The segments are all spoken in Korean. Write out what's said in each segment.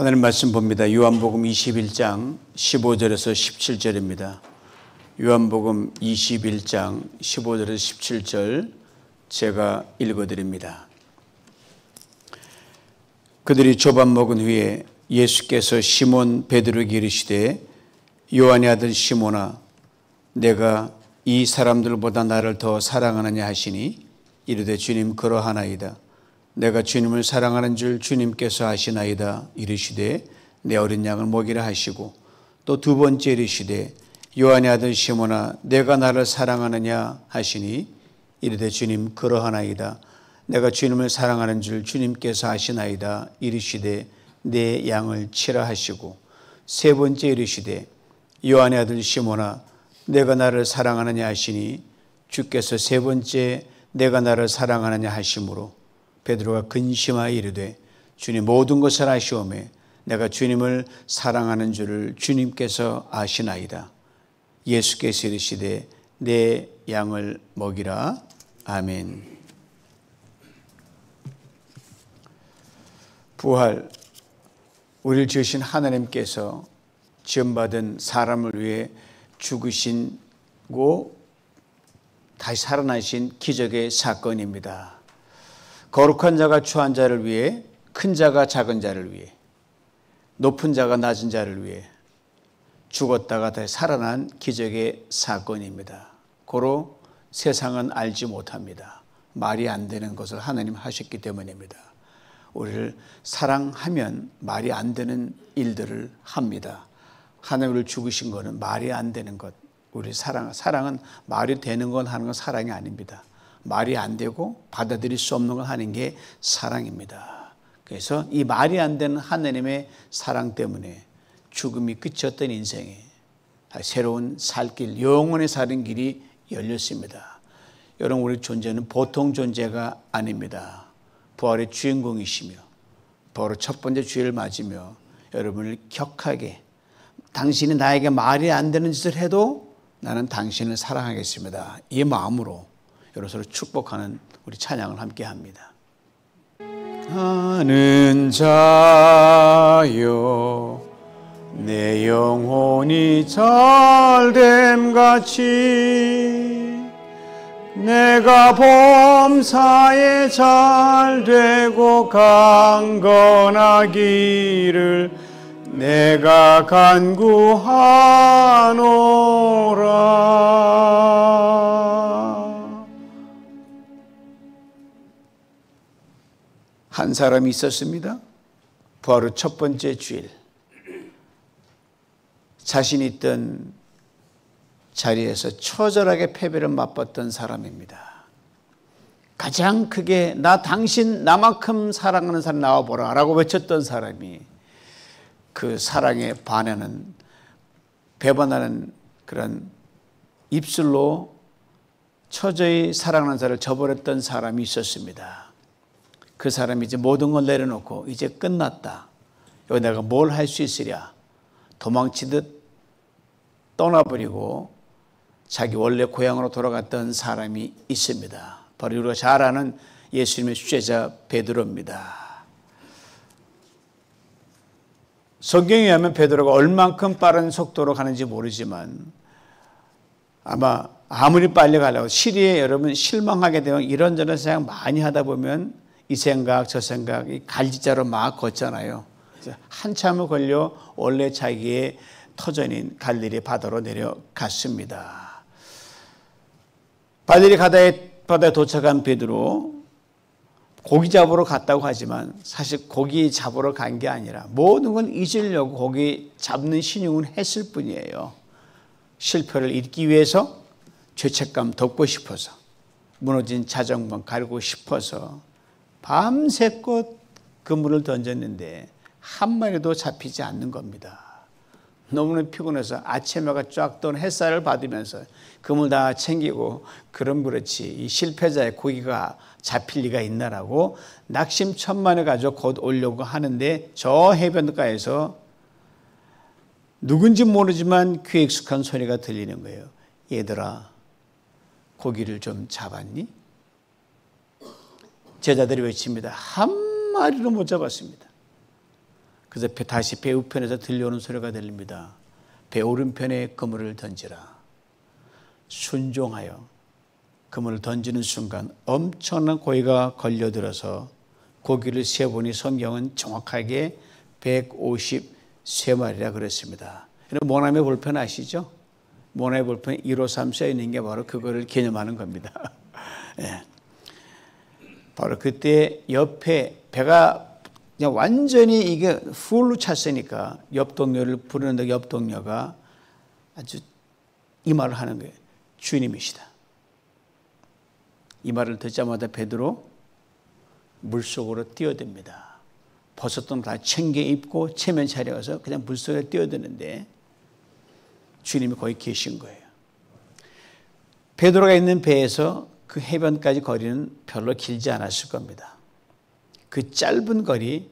하나님 말씀 봅니다. 요한복음 21장 15절에서 17절입니다. 요한복음 21장 15절에서 17절 제가 읽어드립니다. 그들이 조반 먹은 후에 예수께서 시몬 베드로에게 이르시되 요한의 아들 시몬아 내가 이 사람들보다 나를 더 사랑하느냐 하시니 이르되 주님 그러하나이다. 내가 주님을 사랑하는 줄 주님께서 아시나이다. 이르시되 내 어린 양을 먹이라 하시고 또 두 번째 이르시되 요한의 아들 시몬아 내가 나를 사랑하느냐 하시니 이르되 주님 그러하나이다. 내가 주님을 사랑하는 줄 주님께서 아시나이다. 이르시되 내 양을 치라 하시고 세 번째 이르시되 요한의 아들 시몬아 내가 나를 사랑하느냐 하시니 주께서 세 번째 내가 나를 사랑하느냐 하시므로 베드로가 근심하여 이르되 주님 모든 것을 아시오매 내가 주님을 사랑하는 줄을 주님께서 아시나이다. 예수께서 이르시되 내 양을 먹이라. 아멘. 부활, 우리를 지으신 하나님께서 지음받은 사람을 위해 죽으시고 다시 살아나신 기적의 사건입니다. 거룩한 자가 추한 자를 위해, 큰 자가 작은 자를 위해, 높은 자가 낮은 자를 위해 죽었다가 다시 살아난 기적의 사건입니다. 고로 세상은 알지 못합니다. 말이 안 되는 것을 하나님 하셨기 때문입니다. 우리를 사랑하면 말이 안 되는 일들을 합니다. 하나님을 죽으신 것은 말이 안 되는 것. 우리 사랑은 말이 되는 건 하는 건 사랑이 아닙니다. 말이 안 되고 받아들일 수 없는 걸 하는 게 사랑입니다. 그래서 이 말이 안 되는 하나님의 사랑 때문에 죽음이 끝이었던 인생에 새로운 살길, 영원히 사는 길이 열렸습니다. 여러분, 우리 존재는 보통 존재가 아닙니다. 부활의 주인공이시며 바로 첫 번째 주일을 맞으며 여러분을 격하게 당신이 나에게 말이 안 되는 짓을 해도 나는 당신을 사랑하겠습니다. 이 마음으로 여러분 서로 축복하는 우리 찬양을 함께 합니다. 하는 자여 내 영혼이 잘됨같이 내가 범사에 잘되고 강건하기를 내가 간구하노라. 한 사람이 있었습니다. 부활 후 첫 번째 주일 자신이 있던 자리에서 처절하게 패배를 맛봤던 사람입니다. 가장 크게 나 당신 나만큼 사랑하는 사람 나와보라 라고 외쳤던 사람이 그 사랑에 반하는 배반하는 그런 입술로 처저히 사랑하는 사람을 저버렸던 사람이 있었습니다. 그 사람이 이제 모든 걸 내려놓고 이제 끝났다. 여기 내가 뭘 할 수 있으랴. 도망치듯 떠나버리고 자기 원래 고향으로 돌아갔던 사람이 있습니다. 바로 우리가 잘 아는 예수님의 수제자 베드로입니다. 성경에 의하면 베드로가 얼만큼 빠른 속도로 가는지 모르지만 아마 아무리 빨리 가려고 시리에 여러분 실망하게 되면 이런저런 생각 많이 하다 보면 이 생각 저 생각 이 갈지자로 막 걷잖아요. 한참을 걸려 원래 자기의 터전인 갈릴리 바다로 내려갔습니다. 갈릴리 바다에 도착한 베드로 고기 잡으러 갔다고 하지만 사실 고기 잡으러 간 게 아니라 모든 건 잊으려고 고기 잡는 신용을 했을 뿐이에요. 실패를 잊기 위해서 죄책감 덮고 싶어서 무너진 자전거 갈고 싶어서 밤새껏 그물을 던졌는데 한 마리도 잡히지 않는 겁니다. 너무나 피곤해서 아침해가 쫙 떠는 햇살을 받으면서 그물 다 챙기고 그럼 그렇지 이 실패자의 고기가 잡힐 리가 있나라고 낙심천만을 가지고 곧 오려고 하는데 저 해변가에서 누군지 모르지만 귀에 익숙한 소리가 들리는 거예요. 얘들아 고기를 좀 잡았니? 제자들이 외칩니다. 한 마리도 못 잡았습니다. 그래서 다시 배 우편에서 들려오는 소리가 들립니다. 배 오른편에 그물을 던지라. 순종하여 그물을 던지는 순간 엄청난 고기가 걸려들어서 고기를 세보니 성경은 정확하게 153마리라 그랬습니다. 모나미 볼펜 아시죠? 모나미 볼펜 153 써있는 게 바로 그거를 기념하는 겁니다. 네. 바로 그때 옆에 배가 그냥 완전히 이게 풀로 찼으니까 옆 동료를 부르는데 옆 동료가 아주 이 말을 하는 거예요. 주님이시다. 이 말을 듣자마자 베드로 물속으로 뛰어듭니다. 벗었던 거 다 챙겨 입고 체면 차려서 그냥 물속에 뛰어드는데 주님이 거기 계신 거예요. 베드로가 있는 배에서 그 해변까지 거리는 별로 길지 않았을 겁니다. 그 짧은 거리는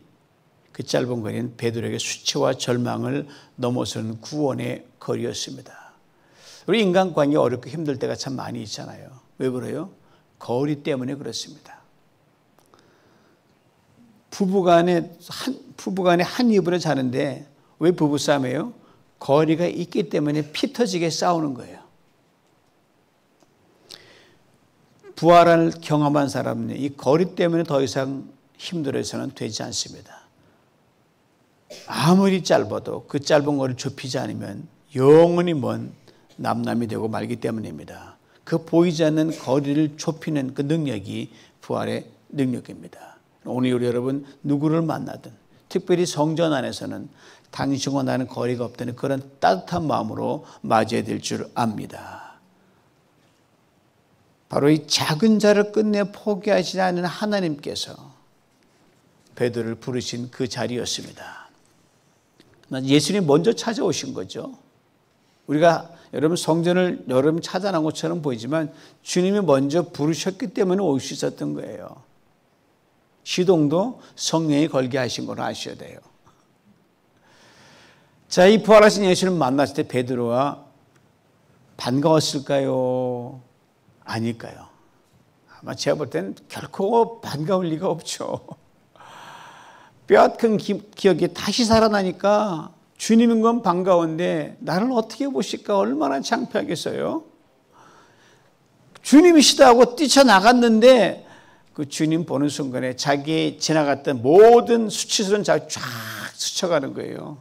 베드로에게 수치와 절망을 넘어서는 구원의 거리였습니다. 우리 인간관계 어렵고 힘들 때가 참 많이 있잖아요. 왜 그래요? 거리 때문에 그렇습니다. 부부간에 한 이불에 자는데 왜 부부싸움이에요? 거리가 있기 때문에 피 터지게 싸우는 거예요. 부활을 경험한 사람은 이 거리 때문에 더 이상 힘들어서는 되지 않습니다. 아무리 짧아도 그 짧은 거리를 좁히지 않으면 영원히 먼 남남이 되고 말기 때문입니다. 그 보이지 않는 거리를 좁히는 그 능력이 부활의 능력입니다. 오늘 우리 여러분 누구를 만나든 특별히 성전 안에서는 당신과 나는 거리가 없다는 그런 따뜻한 마음으로 맞이해야 될 줄 압니다. 바로 이 작은 자를 끝내 포기하지 않는 하나님께서 베드로를 부르신 그 자리였습니다. 예수님이 먼저 찾아오신 거죠. 우리가 여러분 성전을 여러분 찾아난 것처럼 보이지만 주님이 먼저 부르셨기 때문에 올 수 있었던 거예요. 시동도 성령이 걸게 하신 걸 아셔야 돼요. 자, 이 부활하신 예수를 만났을 때 베드로가 반가웠을까요? 아닐까요? 아마 제가 볼 때는 결코 반가울 리가 없죠. 뼈아픈 기억이 다시 살아나니까 주님인 건 반가운데 나를 어떻게 보실까 얼마나 창피하겠어요? 주님이시다 하고 뛰쳐나갔는데 그 주님 보는 순간에 자기 지나갔던 모든 수치스러운 자가 쫙 스쳐가는 거예요.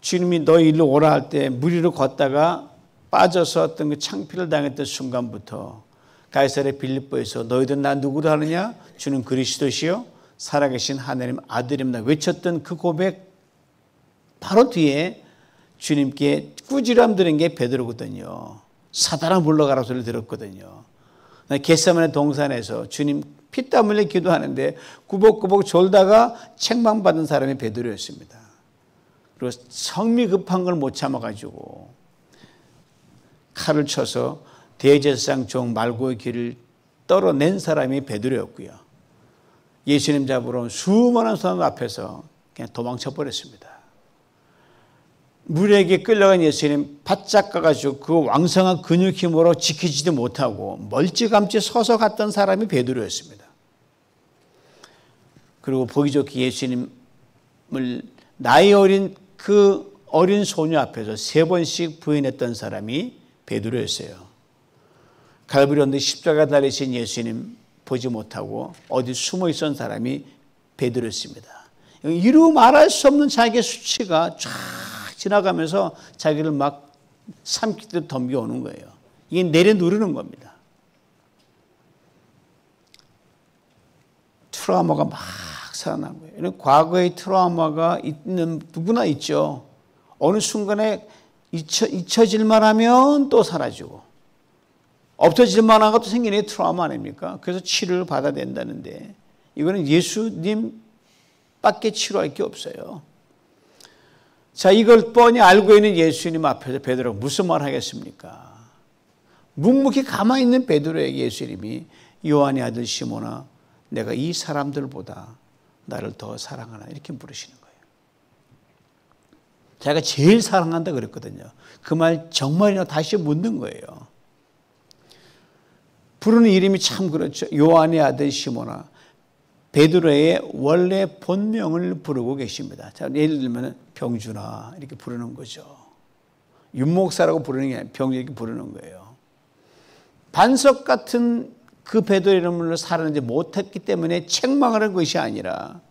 주님이 너 일로 오라 할 때 물 위로 걷다가 빠져서 어떤 그 창피를 당했던 순간부터 가이사랴 빌립보에서 너희들 나 누구로 하느냐? 주는 그리스도시요 살아계신 하나님 아들입니다. 외쳤던 그 고백 바로 뒤에 주님께 꾸지람 들은 게 베드로거든요. 사단아 물러가라 소리를 들었거든요. 겟세마네 동산에서 주님 피땀 흘려 기도하는데 꾸벅꾸벅 졸다가 책망받은 사람이 베드로였습니다. 그리고 성미 급한 걸 못 참아가지고 칼을 쳐서 대제사장 종 말고의 길을 떨어낸 사람이 베드로였고요. 예수님 잡으러 온 수많은 사람 앞에서 그냥 도망쳐 버렸습니다. 물에게 끌려간 예수님 바짝 가가지고 그 왕성한 근육 힘으로 지키지도 못하고 멀찌감치 서서 갔던 사람이 베드로였습니다. 그리고 보기 좋게 예수님을 나이 어린 그 어린 소녀 앞에서 3번씩 부인했던 사람이 베드로였어요. 갈보리 언덕 십자가 달리신 예수님 보지 못하고 어디 숨어 있었던 사람이 베드로였습니다. 이루 말할 수 없는 자기의 수치가 쫙 지나가면서 자기를 막 삼키듯 덤벼오는 거예요. 이게 내려누르는 겁니다. 트라우마가 막 살아난 거예요. 이런 과거의 트라우마가 있는 누구나 있죠. 어느 순간에 잊혀질만 하면 또 사라지고 없어질만 한 것도 생기는 게 트라우마 아닙니까? 그래서 치료를 받아야 된다는데 이거는 예수님밖에 치료할 게 없어요. 자, 이걸 뻔히 알고 있는 예수님 앞에서 베드로가 무슨 말 하겠습니까? 묵묵히 가만히 있는 베드로에게 예수님이 요한의 아들 시몬아 내가 이 사람들보다 나를 더 사랑하나 이렇게 물으시는 거예요. 자기가 제일 사랑한다 그랬거든요. 그 말 정말이나 다시 묻는 거예요. 부르는 이름이 참 그렇죠. 요한의 아들 시몬아 베드로의 원래 본명을 부르고 계십니다. 자, 예를 들면 병준아 이렇게 부르는 거죠. 윤목사라고 부르는 게 아니라 병준 이렇게 부르는 거예요. 반석 같은 그 베드로의 이름으로 살아내지 못했기 때문에 책망하는 것이 아니라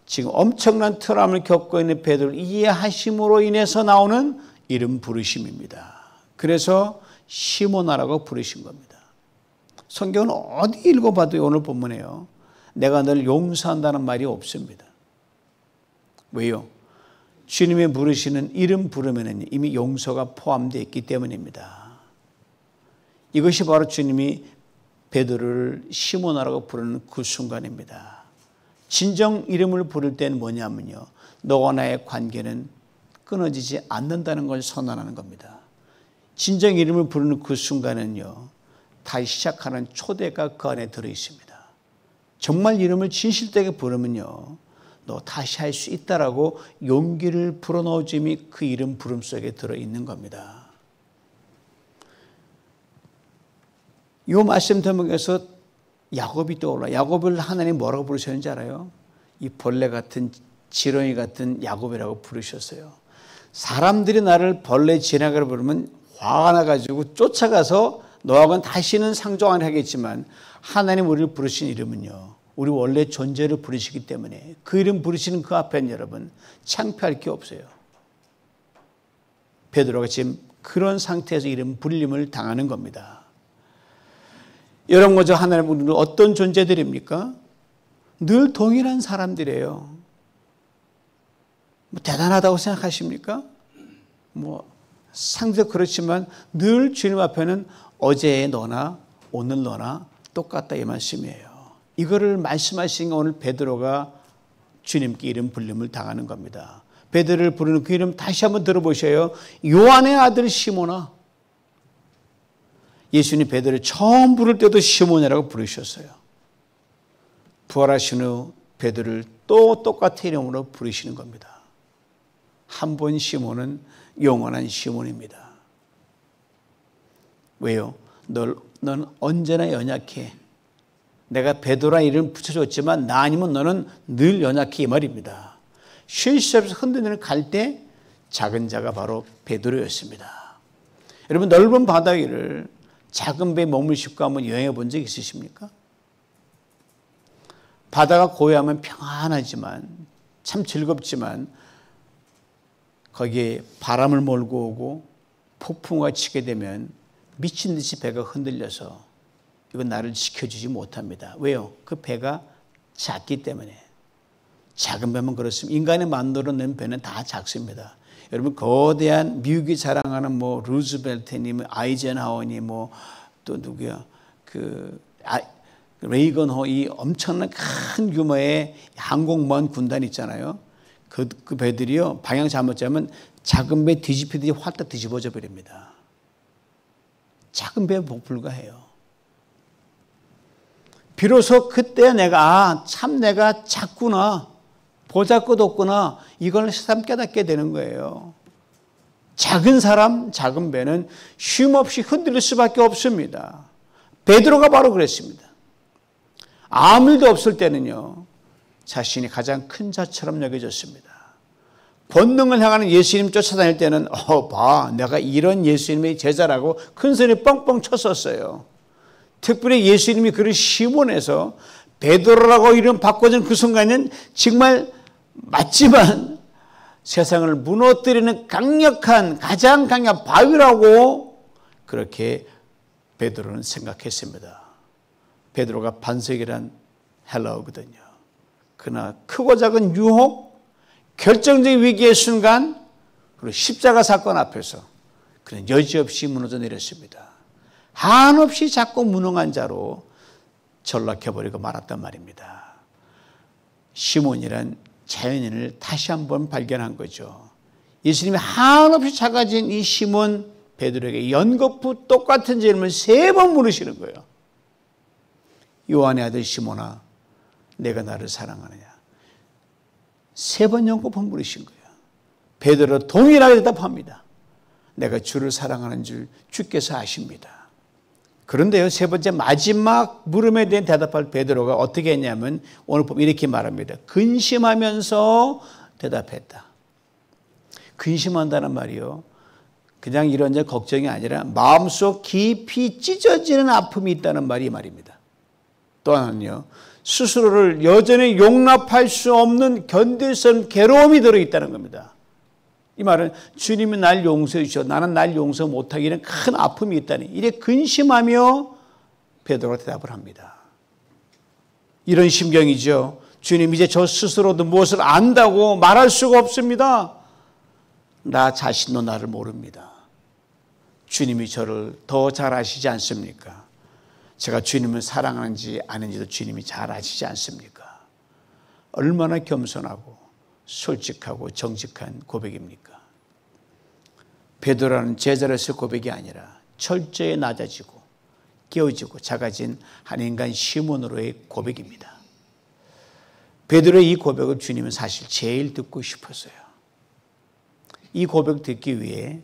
지금 엄청난 트라우마를 겪고 있는 베드로를 이해하심으로 인해서 나오는 이름 부르심입니다. 그래서 시몬아라고 부르신 겁니다. 성경은 어디 읽어봐도 오늘 본문에요, 내가 널 용서한다는 말이 없습니다. 왜요? 주님이 부르시는 이름 부르면 이미 용서가 포함되어 있기 때문입니다. 이것이 바로 주님이 베드로를 시몬아라고 부르는 그 순간입니다. 진정 이름을 부를 때는 뭐냐면요, 너와 나의 관계는 끊어지지 않는다는 걸 선언하는 겁니다. 진정 이름을 부르는 그 순간은요, 다시 시작하는 초대가 그 안에 들어있습니다. 정말 이름을 진실되게 부르면요, 너 다시 할 수 있다라고 용기를 불어넣어줌이 그 이름 부름 속에 들어있는 겁니다. 이 말씀 대목에서 야곱이 떠올라. 야곱을 하나님 뭐라고 부르셨는지 알아요? 이 벌레 같은 지렁이 같은 야곱이라고 부르셨어요. 사람들이 나를 벌레 지렁이라고 부르면 화가 나가지고 쫓아가서 너하고는 다시는 상종 안 하겠지만, 하나님 우리를 부르신 이름은요, 우리 원래 존재를 부르시기 때문에 그 이름 부르시는 그 앞에는 여러분 창피할 게 없어요. 베드로가 지금 그런 상태에서 이름 불림을 당하는 겁니다. 여러분, 먼저 하나님 우리는 어떤 존재들입니까? 늘 동일한 사람들이에요. 뭐 대단하다고 생각하십니까? 뭐 상대적 그렇지만 늘 주님 앞에는 어제의 너나 오늘 너나 똑같다 이 말씀이에요. 이거를 말씀하신 오늘 베드로가 주님께 이름 불림을 당하는 겁니다. 베드로를 부르는 그 이름 다시 한번 들어보셔요. 요한의 아들 시몬아. 예수님 베드로를 처음 부를 때도 시몬이라고 부르셨어요. 부활하신 후 베드로를 또 똑같은 이름으로 부르시는 겁니다. 한 번 시몬은 영원한 시몬입니다. 왜요? 넌 언제나 연약해. 내가 베드로라 이름 붙여줬지만 나 아니면 너는 늘 연약해 이 말입니다. 쉴 새 없이 흔들리는 갈대 작은 자가 바로 베드로였습니다. 여러분, 넓은 바다 위를 작은 배에 몸을 싣고 한번 여행해 본 적 있으십니까? 바다가 고요하면 평안하지만 참 즐겁지만 거기에 바람을 몰고 오고 폭풍우가 치게 되면 미친 듯이 배가 흔들려서 이건 나를 지켜주지 못합니다. 왜요? 그 배가 작기 때문에. 작은 배만 그렇습니다. 인간이 만들어낸 배는 다 작습니다. 여러분, 거대한 미국이 자랑하는 뭐 루즈벨트니 뭐 아이젠하워니 뭐 또 누구야 레이건호 이 엄청난 큰 규모의 항공모함 군단 있잖아요. 그 배들이요, 방향 잘못 잡으면 작은 배 뒤집히듯이 활딱 뒤집어져 버립니다. 작은 배에 불과해요. 비로소 그때 내가 참 내가 작구나, 보잘것없구나, 이걸 새삼 깨닫게 되는 거예요. 작은 사람, 작은 배는 쉼없이 흔들릴 수밖에 없습니다. 베드로가 바로 그랬습니다. 아무 일도 없을 때는요, 자신이 가장 큰 자처럼 여겨졌습니다. 권능을 향하는 예수님 쫓아다닐 때는 봐, 내가 이런 예수님의 제자라고 큰 소리 뻥뻥 쳤었어요. 특별히 예수님이 그를 시몬에서 베드로라고 이름 바꿔준 그 순간은 정말 맞지만 세상을 무너뜨리는 가장 강력한 바위라고 그렇게 베드로는 생각했습니다. 베드로가 반석이란 헬라어거든요. 그러나 크고 작은 유혹, 결정적인 위기의 순간, 그리고 십자가 사건 앞에서 그는 여지없이 무너져 내렸습니다. 한없이 작고 무능한 자로 전락해버리고 말았단 말입니다. 시몬이란 자연인을 다시 한번 발견한 거죠. 예수님이 한없이 작아진 이 시몬 베드로에게 연거푸 똑같은 질문을 3번 물으시는 거예요. 요한의 아들 시몬아, 내가 나를 사랑하느냐? 3번 연거푸 물으신 거예요. 베드로 동일하게 대답합니다. 내가 주를 사랑하는 줄 주께서 아십니다. 그런데요, 세 번째 마지막 물음에 대한 대답할 베드로가 어떻게 했냐면 오늘 보면 이렇게 말합니다. 근심하면서 대답했다. 근심한다는 말이요, 그냥 이런저런 걱정이 아니라 마음속 깊이 찢어지는 아픔이 있다는 말이 이 말입니다. 또 하나는요, 스스로를 여전히 용납할 수 없는 견딜 수 없는 괴로움이 들어있다는 겁니다. 이 말은 주님이 날 용서해 주셔, 나는 날 용서 못하기는 큰 아픔이 있다니, 이래 근심하며 베드로가 대답을 합니다. 이런 심경이죠. 주님, 이제 저 스스로도 무엇을 안다고 말할 수가 없습니다. 나 자신도 나를 모릅니다. 주님이 저를 더 잘 아시지 않습니까? 제가 주님을 사랑하는지 아닌지도 주님이 잘 아시지 않습니까? 얼마나 겸손하고 솔직하고 정직한 고백입니까? 베드로라는 제자로서의 고백이 아니라 철저히 낮아지고 깨어지고 작아진 한 인간 시몬으로의 고백입니다. 베드로의 이 고백을 주님은 사실 제일 듣고 싶었어요. 이 고백 듣기 위해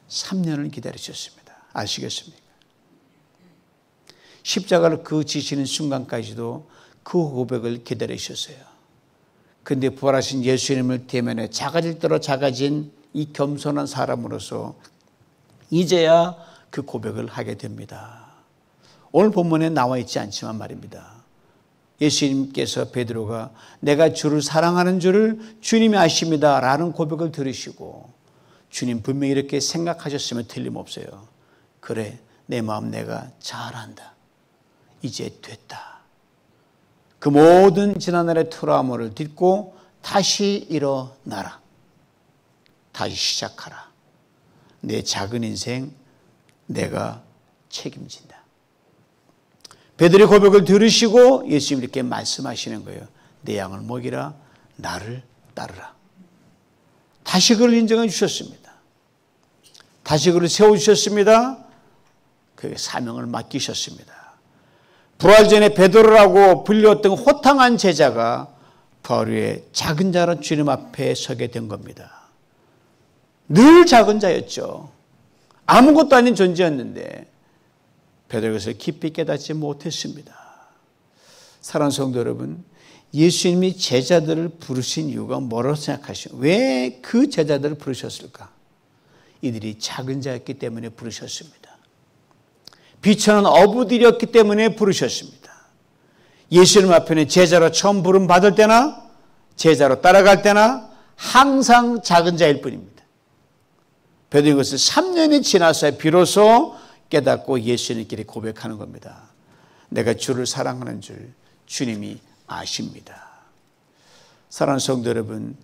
3년을 기다리셨습니다. 아시겠습니까? 십자가를 그 지시는 순간까지도 그 고백을 기다리셨어요. 그런데 부활하신 예수님을 대면해 작아질 대로 작아진 이 겸손한 사람으로서 이제야 그 고백을 하게 됩니다. 오늘 본문에 나와 있지 않지만 말입니다. 예수님께서 베드로가 내가 주를 사랑하는 줄을 주님이 아십니다 라는 고백을 들으시고 주님 분명히 이렇게 생각하셨으면 틀림없어요. 그래, 내 마음 내가 잘 안다. 이제 됐다. 그 모든 지난날의 트라우마를 딛고 다시 일어나라. 다시 시작하라. 내 작은 인생 내가 책임진다. 베드로의 고백을 들으시고 예수님이 이렇게 말씀하시는 거예요. 내 양을 먹이라, 나를 따르라. 다시 그를 인정해 주셨습니다. 다시 그를 세워주셨습니다. 그에게 사명을 맡기셨습니다. 부활 전에 베드로라고 불렸던 호탕한 제자가 부활 후에 작은 자로 주님 앞에 서게 된 겁니다. 늘 작은 자였죠. 아무것도 아닌 존재였는데 베드로가 그것을 깊이 깨닫지 못했습니다. 사랑하는 성도 여러분, 예수님이 제자들을 부르신 이유가 뭐라고 생각하시죠? 왜 그 제자들을 부르셨을까? 이들이 작은 자였기 때문에 부르셨습니다. 비천한 어부들이었기 때문에 부르셨습니다. 예수님 앞에는 제자로 처음 부름 받을 때나 제자로 따라갈 때나 항상 작은 자일 뿐입니다. 베드로는 것을 3년이 지나서 비로소 깨닫고 예수님께 고백하는 겁니다. 내가 주를 사랑하는 줄 주님이 아십니다. 사랑하는 성도 여러분,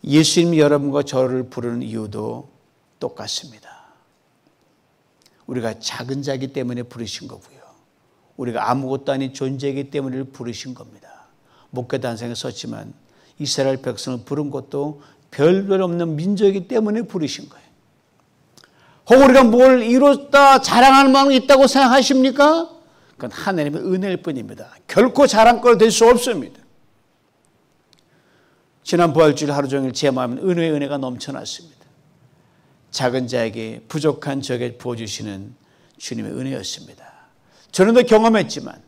예수님이 여러분과 저를 부르는 이유도 똑같습니다. 우리가 작은 자이기 때문에 부르신 거고요. 우리가 아무것도 아닌 존재이기 때문에 부르신 겁니다. 목회단상에 썼지만 이스라엘 백성을 부른 것도 별별 없는 민족이기 때문에 부르신 거예요. 혹 우리가 뭘 이뤘다 자랑할 마음이 있다고 생각하십니까? 그건 하나님의 은혜일 뿐입니다. 결코 자랑거리 될 수 없습니다. 지난 부활주일 하루 종일 제 마음은 은혜의 은혜가 넘쳐났습니다. 작은 자에게 부족한 적에 부어주시는 주님의 은혜였습니다. 저는 더 경험했지만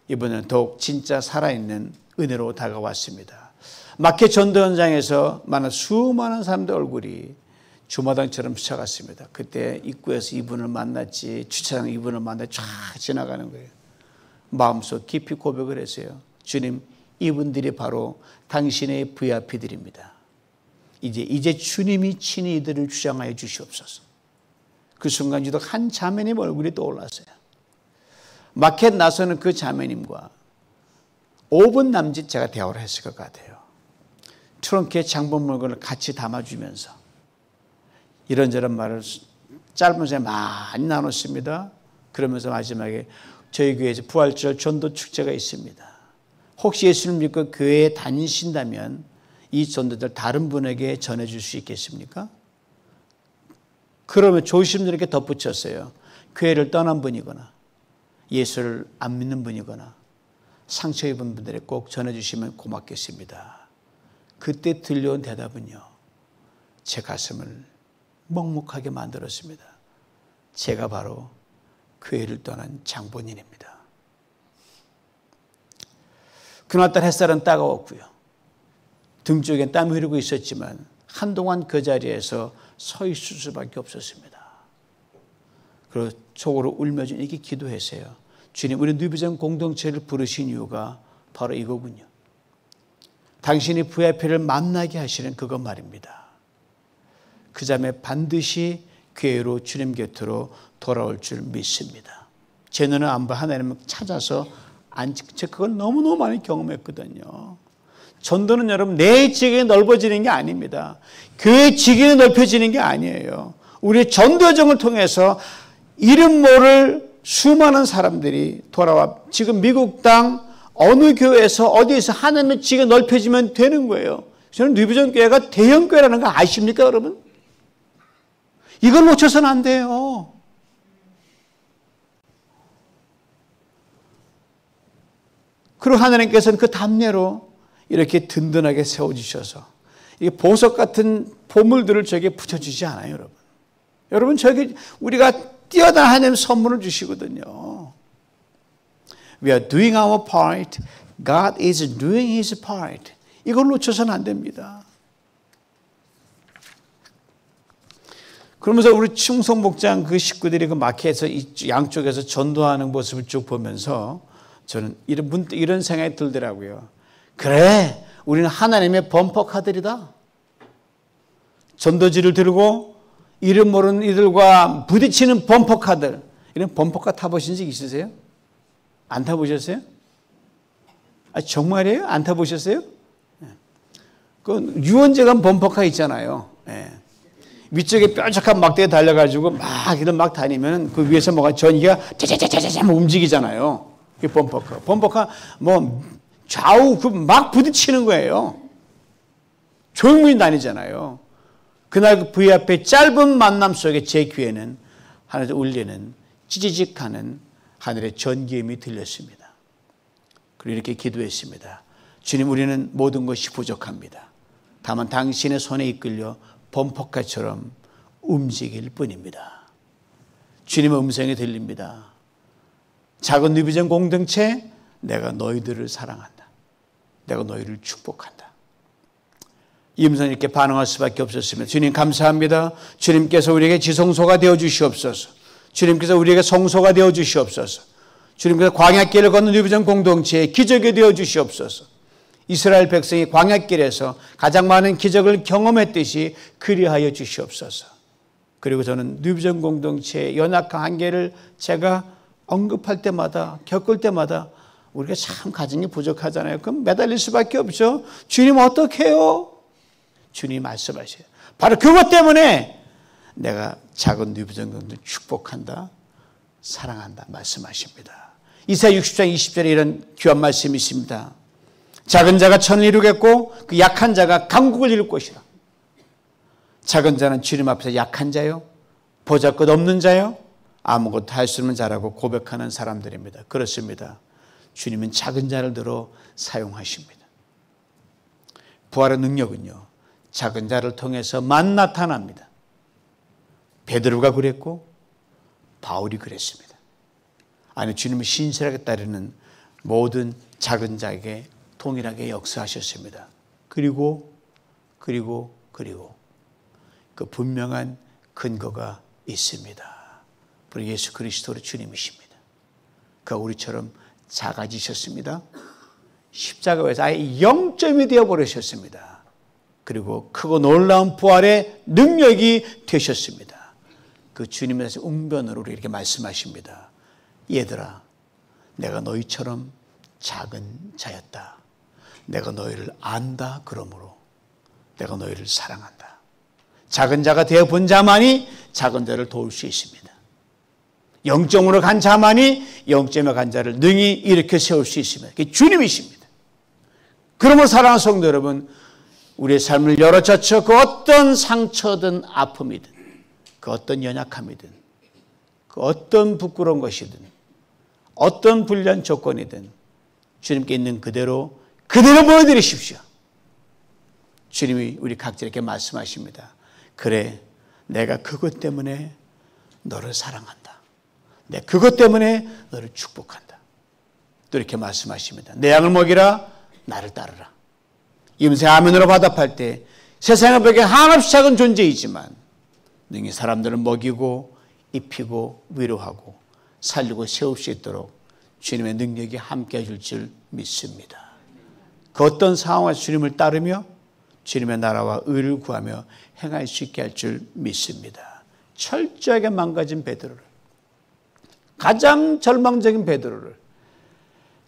이번에는 더욱 진짜 살아있는 은혜로 다가왔습니다. 마켓 전도 현장에서 만난 수많은 사람들 얼굴이 주마등처럼 스쳐갔습니다. 그때 입구에서 이분을 만났지, 주차장 이분을 만났지, 쫙 지나가는 거예요. 마음속 깊이 고백을 했어요. 주님, 이분들이 바로 당신의 VIP들입니다. 이제 주님이 친히 이들을 주장하여 주시옵소서. 그 순간 유독 한 자매님 얼굴이 떠올랐어요. 마켓 나서는 그 자매님과 5분 남짓 제가 대화를 했을 것 같아요. 트렁크에 장본 물건을 같이 담아주면서 이런저런 말을 짧은 시간에 많이 나눴습니다. 그러면서 마지막에 저희 교회에서 부활절 전도 축제가 있습니다. 혹시 예수를 믿고 교회에 다니신다면 이 전도들 다른 분에게 전해줄 수 있겠습니까? 그러면 조심스럽게 덧붙였어요. 교회를 떠난 분이거나 예수를 안 믿는 분이거나 상처 입은 분들에게 꼭 전해주시면 고맙겠습니다. 그때 들려온 대답은요, 제 가슴을 먹먹하게 만들었습니다. 제가 바로 교회를 떠난 장본인입니다. 그날따라 햇살은 따가웠고요. 등 쪽엔 땀이 흐르고 있었지만 한동안 그 자리에서 서 있을 수밖에 없었습니다. 그리고 속으로 울면서 이렇게 기도했어요. 주님, 우리 뉴비전 공동체를 부르신 이유가 바로 이거군요. 당신이 VIP를 만나게 하시는 그것 말입니다. 그 자매 반드시 교회로 주님 곁으로 돌아올 줄 믿습니다. 제 눈은 안 봐. 하나님을 찾아서 제가 그걸 너무너무 많이 경험했거든요. 전도는 여러분 내 지경이 넓어지는 게 아닙니다. 교회 지경이 넓혀지는 게 아니에요. 우리의 전도 여정을 통해서 이름 모를 수많은 사람들이 돌아와 지금 미국 땅 어느 교회에서 어디에서 하나님의 지경이 넓혀지면 되는 거예요. 저는 뉴비전 교회가 대형 교회라는 거 아십니까 여러분? 이걸 놓쳐서는 안 돼요. 그리고 하나님께서는 그 담례로 이렇게 든든하게 세워주셔서 이게 보석 같은 보물들을 저에게 붙여주지 않아요, 여러분. 여러분, 저에게 우리가 뛰어난 하나님 선물을 주시거든요. We are doing our part. God is doing His part. 이걸 놓쳐서는 안 됩니다. 그러면서 우리 충성목장 그 식구들이 그 마켓에서 양쪽에서 전도하는 모습을 쭉 보면서 저는 이런 생각이 들더라고요. 그래, 우리는 하나님의 범퍼카들이다. 전도지를 들고 이름 모르는 이들과 부딪히는 범퍼카들. 이런 범퍼카 타보신 적 있으세요? 안 타보셨어요? 아, 정말이에요? 안 타보셨어요? 그 유원재간 범퍼카 있잖아요. 네. 위쪽에 뾰족한 막대에 달려가지고 막 이런 막 다니면 그 위에서 뭐가 전기가 짜자자자자 움직이잖아요. 그 범퍼카. 범퍼카 뭐 좌우 그 막 부딪히는 거예요. 조용히 다니잖아요. 그날 그 V 앞에 짧은 만남 속에 제 귀에는 하늘에서 울리는 찌지직하는 하늘의 전기음이 들렸습니다. 그리고 이렇게 기도했습니다. 주님, 우리는 모든 것이 부족합니다. 다만 당신의 손에 이끌려 범퍼카처럼 움직일 뿐입니다. 주님의 음성이 들립니다. 작은 뉴비전 공동체, 내가 너희들을 사랑한다. 내가 너희를 축복한다. 이 음성이 이렇게 반응할 수밖에 없었습니다. 주님 감사합니다. 주님께서 우리에게 지성소가 되어 주시옵소서. 주님께서 우리에게 성소가 되어 주시옵소서. 주님께서 광야길을 걷는 뉴비전 공동체의 기적이 되어 주시옵소서. 이스라엘 백성이 광야길에서 가장 많은 기적을 경험했듯이 그리하여 주시옵소서. 그리고 저는 뉴비전 공동체의 연약한 한계를 제가 언급할 때마다 겪을 때마다 우리가 참 가진 게 부족하잖아요. 그럼 매달릴 수밖에 없죠. 주님 어떻게 해요? 주님 말씀하세요. 바로 그것 때문에 내가 작은 뉴비전 공동체 축복한다, 사랑한다 말씀하십니다. 이사야 60장 20절에 이런 귀한 말씀이 있습니다. 작은 자가 천을 이루겠고 그 약한 자가 강국을 이룰 것이라. 작은 자는 주님 앞에서 약한 자요, 보잘것 없는 자요, 아무것도 할 수 없는 자라고 고백하는 사람들입니다. 그렇습니다. 주님은 작은 자를 들어 사용하십니다. 부활의 능력은요, 작은 자를 통해서만 나타납니다. 베드로가 그랬고 바울이 그랬습니다. 아니, 주님은 신실하게 따르는 모든 작은 자에게 동일하게 역사하셨습니다. 그리고 그 분명한 근거가 있습니다. 바로 예수 그리스도로 주님이십니다. 그가 우리처럼 작아지셨습니다. 십자가에서 아예 0점이 되어버리셨습니다. 그리고 크고 놀라운 부활의 능력이 되셨습니다. 그 주님의 웅변으로 이렇게 말씀하십니다. 얘들아, 내가 너희처럼 작은 자였다. 내가 너희를 안다. 그러므로 내가 너희를 사랑한다. 작은 자가 되어본 자만이 작은 자를 도울 수 있습니다. 0점으로 간 자만이 0점에 간 자를 능히 일으켜 세울 수 있습니다. 그게 주님이십니다. 그러므로 사랑하는 성도 여러분, 우리의 삶을 열어젖혀 그 어떤 상처든 아픔이든 그 어떤 연약함이든 그 어떤 부끄러운 것이든 어떤 불리한 조건이든 주님께 있는 그대로 보여드리십시오. 주님이 우리 각자에게 말씀하십니다. 그래, 내가 그것 때문에 너를 사랑한다. 내 그것 때문에 너를 축복한다. 또 이렇게 말씀하십니다. 내 양을 먹이라, 나를 따르라. 임세 아멘으로 화답할 때 세상의 벽에 한없이 작은 존재이지만 능히 사람들을 먹이고 입히고 위로하고 살리고 세울 수 있도록 주님의 능력이 함께 해줄 줄 믿습니다. 그 어떤 상황에서 주님을 따르며 주님의 나라와 의를 구하며 행할 수 있게 할 줄 믿습니다. 철저하게 망가진 베드로를, 가장 절망적인 베드로를,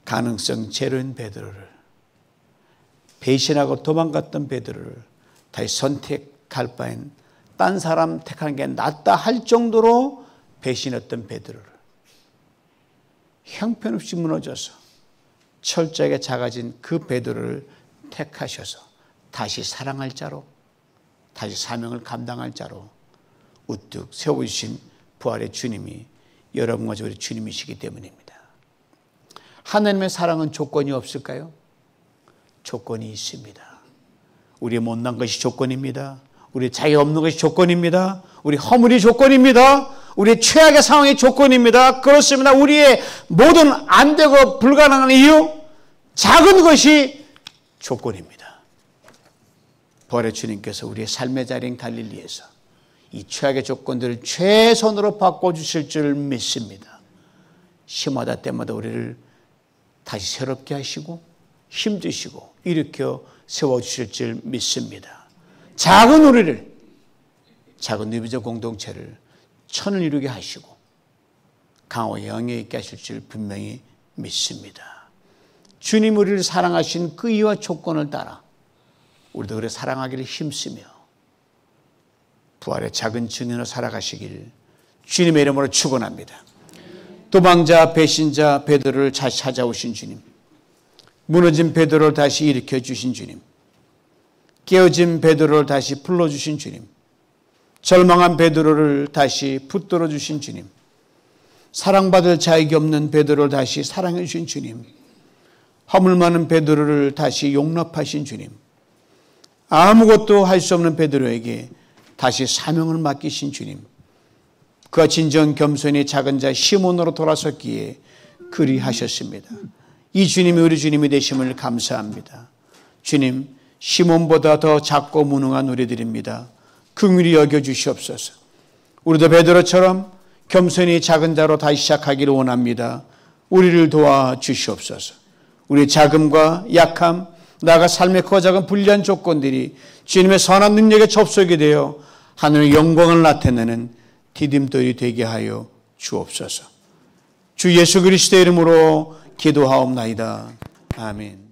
가능성 제로인 베드로를, 배신하고 도망갔던 베드로를 다시 선택할 바엔 딴 사람 택하는 게 낫다 할 정도로 배신했던 베드로를 형편없이 무너져서 철저하게 작아진 그 베드로를 택하셔서 다시 사랑할 자로, 다시 사명을 감당할 자로 우뚝 세워주신 부활의 주님이 여러분과 우리 주님이시기 때문입니다. 하나님의 사랑은 조건이 없을까요? 조건이 있습니다. 우리의 못난 것이 조건입니다. 우리의 자격 없는 것이 조건입니다. 우리 허물이 조건입니다. 우리의 최악의 상황이 조건입니다. 그렇습니다. 우리의 모든 안 되고 불가능한 이유, 작은 것이 조건입니다. 부활의 주님께서 우리의 삶의 자리인 갈릴리에서 이 최악의 조건들을 최선으로 바꿔주실 줄 믿습니다. 시마다 때마다 우리를 다시 새롭게 하시고 힘주시고 일으켜 세워주실 줄 믿습니다. 작은 우리를, 작은 누비적 공동체를 천을 이루게 하시고 강하고 영예 있게 하실 줄 분명히 믿습니다. 주님 우리를 사랑하신 그 이유와 조건을 따라 우리도 그래 사랑하기를 힘쓰며 부활의 작은 증인으로 살아가시길 주님의 이름으로 축원합니다. 도망자 배신자 베드로를 다시 찾아오신 주님, 무너진 베드로를 다시 일으켜 주신 주님, 깨어진 베드로를 다시 불러주신 주님, 절망한 베드로를 다시 붙들어 주신 주님, 사랑받을 자격이 없는 베드로를 다시 사랑해 주신 주님, 허물 많은 베드로를 다시 용납하신 주님, 아무것도 할 수 없는 베드로에게 다시 사명을 맡기신 주님, 그가 진정 겸손히 작은 자 시몬으로 돌아섰기에 그리하셨습니다. 이 주님이 우리 주님이 되심을 감사합니다. 주님, 시몬보다 더 작고 무능한 우리들입니다. 긍휼히 여겨주시옵소서. 우리도 베드로처럼 겸손히 작은 자로 다시 시작하기를 원합니다. 우리를 도와주시옵소서. 우리의 자금과 약함, 나아가 삶의 크고 작은 불리한 조건들이 주님의 선한 능력에 접속이 되어 하늘의 영광을 나타내는 디딤돌이 되게 하여 주옵소서. 주 예수 그리스도의 이름으로 기도하옵나이다. 아멘.